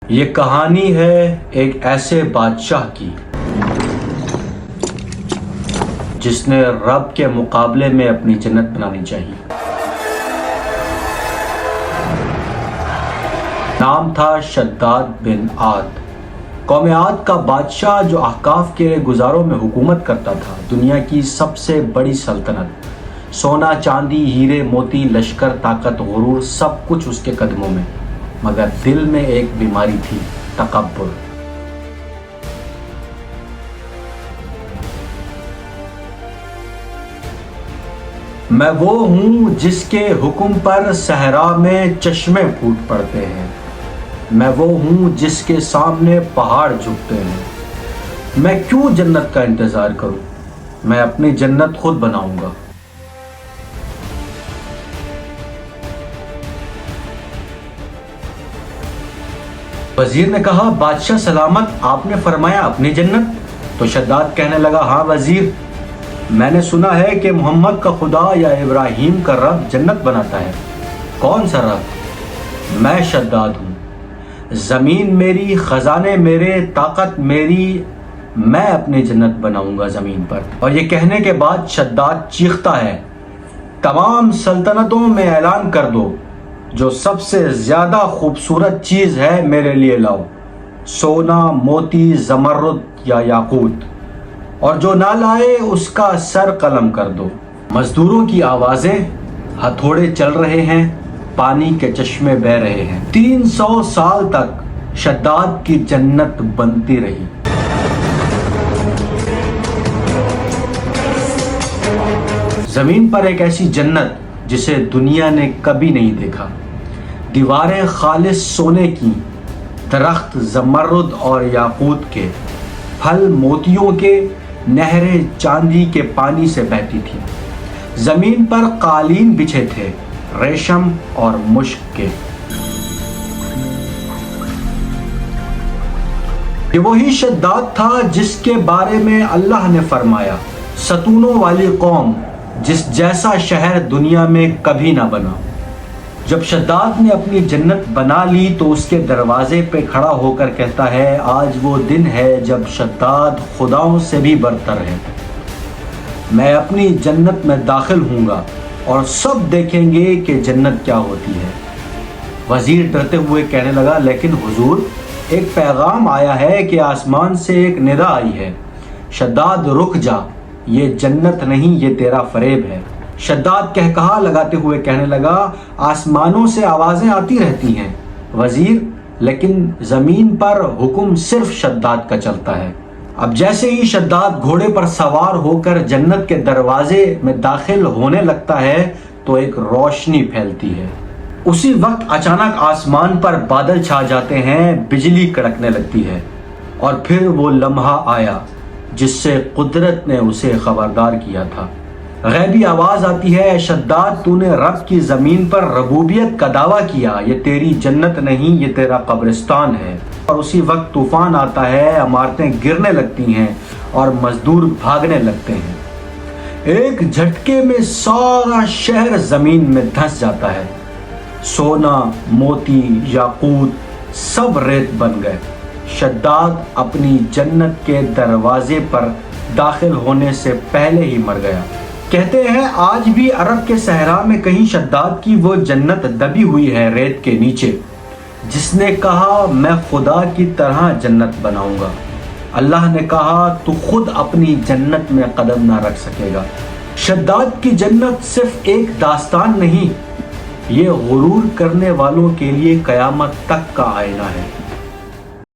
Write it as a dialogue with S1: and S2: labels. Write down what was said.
S1: یہ کہانی ہے ایک ایسے بادشاہ کی جس نے رب کے مقابلے میں اپنی جنت بنانی چاہیے۔ نام تھا شداد بن عاد۔ قوم عاد کا بادشاہ جو احقاف کے گزاروں میں حکومت کرتا تھا۔ دنیا کی سب سے بڑی سلطنت، سونا چاندی ہیرے موتی لشکر طاقت غرور سب کچھ اس کے قدموں میں، مگر دل میں ایک بیماری تھی، تکبر۔ میں وہ ہوں جس کے حکم پر صحرا میں چشمے پھوٹ پڑتے ہیں، میں وہ ہوں جس کے سامنے پہاڑ جھکتے ہیں۔ میں کیوں جنت کا انتظار کروں، میں اپنی جنت خود بناؤں گا۔ وزیر نے کہا، بادشاہ سلامت، آپ نے فرمایا اپنی جنت؟ تو شداد کہنے لگا، ہاں وزیر، میں نے سنا ہے کہ محمد کا خدا یا ابراہیم کا رب جنت بناتا ہے۔ کون سا رب؟ میں شداد ہوں، زمین میری، خزانے میرے، طاقت میری، میں اپنی جنت بناؤں گا زمین پر۔ اور یہ کہنے کے بعد شداد چیختا ہے، تمام سلطنتوں میں اعلان کر دو، جو سب سے زیادہ خوبصورت چیز ہے میرے لیے لاؤ، سونا موتی زمرد یا یاقوت، اور جو نہ لائے اس کا سر قلم کر دو۔ مزدوروں کی آوازیں، ہتھوڑے چل رہے ہیں، پانی کے چشمے بہہ رہے ہیں۔ 300 سال تک شداد کی جنت بنتی رہی۔ زمین پر ایک ایسی جنت جسے دنیا نے کبھی نہیں دیکھا۔ دیواریں خالص سونے کی، درخت زمرد اور یاقوت کے، پھل موتیوں کے، نہریں چاندی کے پانی سے بہتی تھی۔ زمین پر قالین بچھے تھے، ریشم اور مشک کے۔ یہ وہی شداد تھا جس کے بارے میں اللہ نے فرمایا، ستونوں والی قوم، جس جیسا شہر دنیا میں کبھی نہ بنا۔ جب شداد نے اپنی جنت بنا لی تو اس کے دروازے پہ کھڑا ہو کر کہتا ہے، آج وہ دن ہے جب شداد خداؤں سے بھی برتر ہے۔ میں اپنی جنت میں داخل ہوں گا اور سب دیکھیں گے کہ جنت کیا ہوتی ہے۔ وزیر ڈرتے ہوئے کہنے لگا، لیکن حضور، ایک پیغام آیا ہے کہ آسمان سے ایک ندا آئی ہے۔ شداد رک جا، یہ جنت نہیں، یہ تیرا فریب ہے۔ شداد کہکہا لگاتے ہوئے کہنے لگا، آسمانوں سے آوازیں آتی رہتی ہیں وزیر، لیکن زمین پر حکم صرف شداد کا چلتا ہے۔ اب جیسے ہی شداد گھوڑے پر سوار ہو کر جنت کے دروازے میں داخل ہونے لگتا ہے تو ایک روشنی پھیلتی ہے۔ اسی وقت اچانک آسمان پر بادل چھا جاتے ہیں، بجلی کڑکنے لگتی ہے، اور پھر وہ لمحہ آیا جس سے قدرت نے اسے خبردار کیا تھا۔ غیبی آواز آتی ہے، شداد، تو نے رب کی زمین پر ربوبیت کا دعویٰ کیا، یہ تیری جنت نہیں، یہ تیرا قبرستان ہے۔ اور اسی وقت طوفان آتا ہے، عمارتیں گرنے لگتی ہیں اور مزدور بھاگنے لگتے ہیں۔ ایک جھٹکے میں سارا شہر زمین میں دھنس جاتا ہے۔ سونا موتی یاقوت سب ریت بن گئے۔ شداد اپنی جنت کے دروازے پر داخل ہونے سے پہلے ہی مر گیا۔ کہتے ہیں آج بھی عرب کے صحرا میں کہیں شداد کی وہ جنت دبی ہوئی ہے ریت کے نیچے، جس نے کہا میں خدا کی طرح جنت بناؤں گا۔ اللہ نے کہا تو خود اپنی جنت میں قدم نہ رکھ سکے گا۔ شداد کی جنت صرف ایک داستان نہیں، یہ غرور کرنے والوں کے لیے قیامت تک کا آئینہ ہے۔